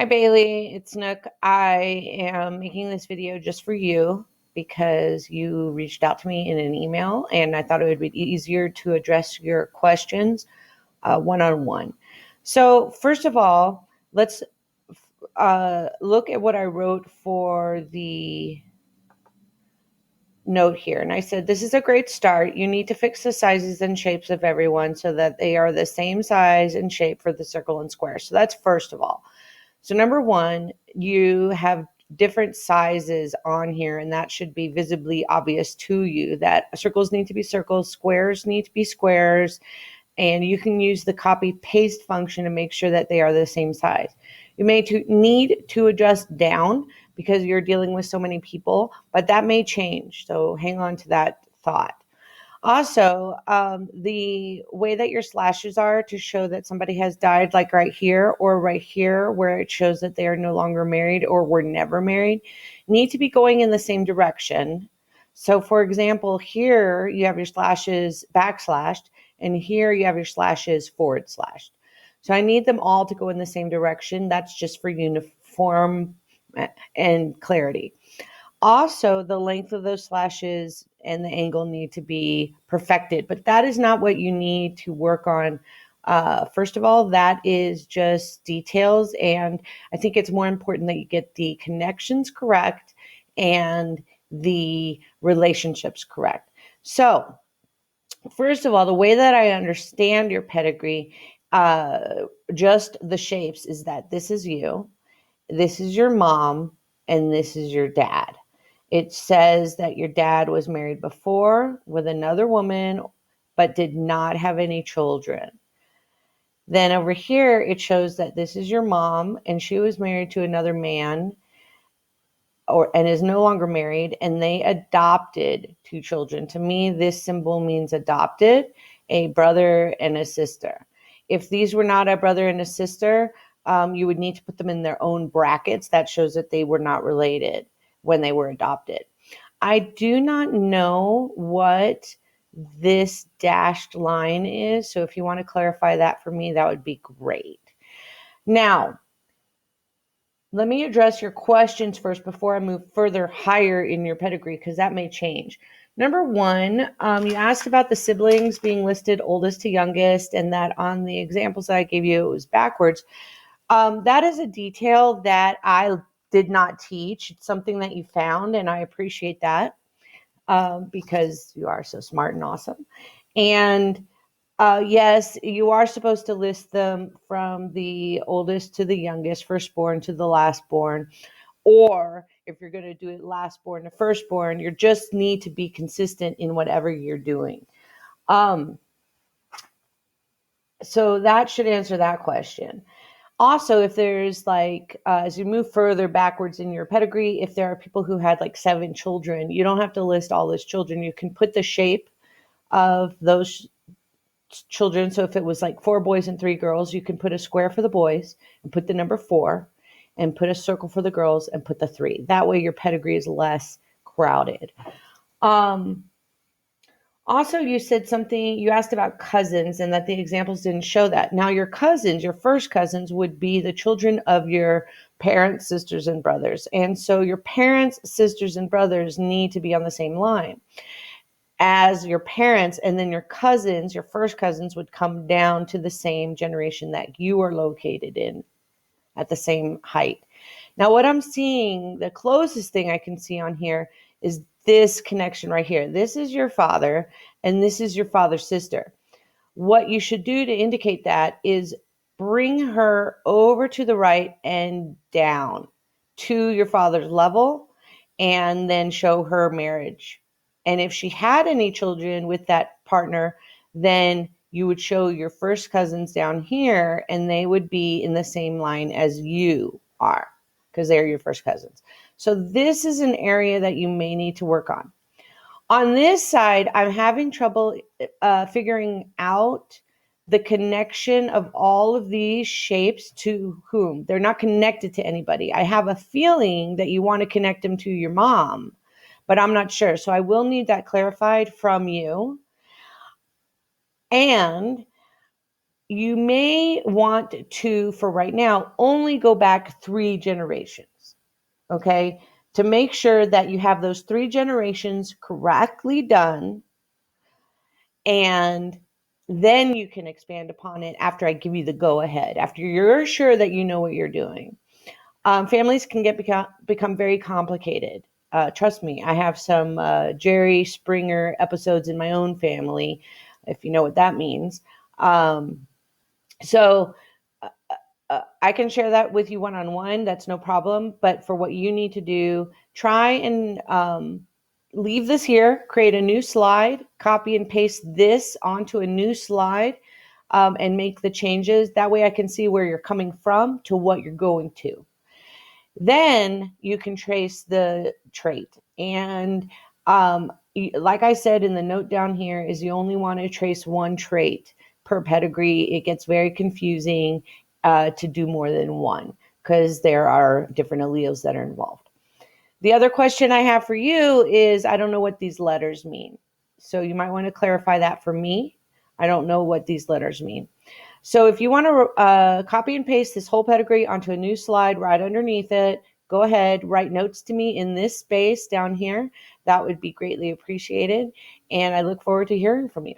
Hi Bailey, it's Nook. I am making this video just for you because you reached out to me in an email and I thought it would be easier to address your questions one-on-one. So first of all, let's look at what I wrote for the note here. And I said, this is a great start. You need to fix the sizes and shapes of everyone so that they are the same size and shape for the circle and square. So that's first of all. So number one, you have different sizes on here, and that should be visibly obvious to you that circles need to be circles, squares need to be squares, and you can use the copy paste function to make sure that they are the same size. You may need to adjust down because you're dealing with so many people, but that may change. So hang on to that thought. Also, the way that your slashes are to show that somebody has died, like right here or right here, where it shows that they are no longer married or were never married, need to be going in the same direction. So, for example, here you have your slashes backslashed, and here you have your slashes forward slashed. So, I need them all to go in the same direction. That's just for uniform and clarity. Also, the length of those slashes and the angle need to be perfected, but that is not what you need to work on. First of all, that is just details, and I think it's more important that you get the connections correct and the relationships correct. So, first of all, the way that I understand your pedigree, just the shapes, is that this is you, this is your mom, and this is your dad. It says that your dad was married before with another woman, but did not have any children. Then over here, it shows that this is your mom, and she was married to another man, and is no longer married, and they adopted two children. To me, this symbol means adopted, a brother and a sister. If these were not a brother and a sister, you would need to put them in their own brackets. That shows that they were not related when they were adopted. I do not know what this dashed line is, so if you want to clarify that for me, that would be great. Now, let me address your questions first before I move further higher in your pedigree, because that may change. Number one, you asked about the siblings being listed oldest to youngest, and that on the examples that I gave you, it was backwards. That is a detail that I did not teach. It's something that you found, and I appreciate that because you are so smart and awesome. And yes, you are supposed to list them from the oldest to the youngest, firstborn to the lastborn. Or if you're going to do it lastborn to firstborn, you just need to be consistent in whatever you're doing. So that should answer that question. Also, if there's as you move further backwards in your pedigree, if there are people who had like 7 children, you don't have to list all those children. You can put the shape of those children. So if it was like 4 boys and 3 girls, you can put a square for the boys and put the number 4 and put a circle for the girls and put the 3. That way your pedigree is less crowded. Also, you said something, you asked about cousins and that the examples didn't show that. Now, your cousins, your first cousins, would be the children of your parents, sisters, and brothers. And so your parents, sisters, and brothers need to be on the same line as your parents, and then your cousins, your first cousins, would come down to the same generation that you are located in at the same height. Now, what I'm seeing, the closest thing I can see on here is this connection right here. This is your father, and this is your father's sister. What you should do to indicate that is bring her over to the right and down to your father's level, and then show her marriage. And if she had any children with that partner, then you would show your first cousins down here, and they would be in the same line as you are because they're your first cousins. So this is an area that you may need to work on. On this side, I'm having trouble figuring out the connection of all of these shapes to whom. They're not connected to anybody. I have a feeling that you want to connect them to your mom, but I'm not sure. So I will need that clarified from you. And you may want to, for right now, only go back 3 generations, okay, to make sure that you have those 3 generations correctly done, and then you can expand upon it after I give you the go ahead, after you're sure that you know what you're doing. Families can become very complicated. Trust me, I have some Jerry Springer episodes in my own family, if you know what that means. So uh, I can share that with you one on one. That's no problem. But for what you need to do, try and leave this here, create a new slide, copy and paste this onto a new slide, and make the changes. That way I can see where you're coming from to what you're going to. Then you can trace the trait. And like I said in the note down here, is you only want to trace one trait per pedigree. It gets very confusing to do more than one because there are different alleles that are involved. The other question I have for you is, I don't know what these letters mean. So you might want to clarify that for me. I don't know what these letters mean. So if you want to copy and paste this whole pedigree onto a new slide right underneath it, go ahead, write notes to me in this space down here. That would be greatly appreciated. And I look forward to hearing from you.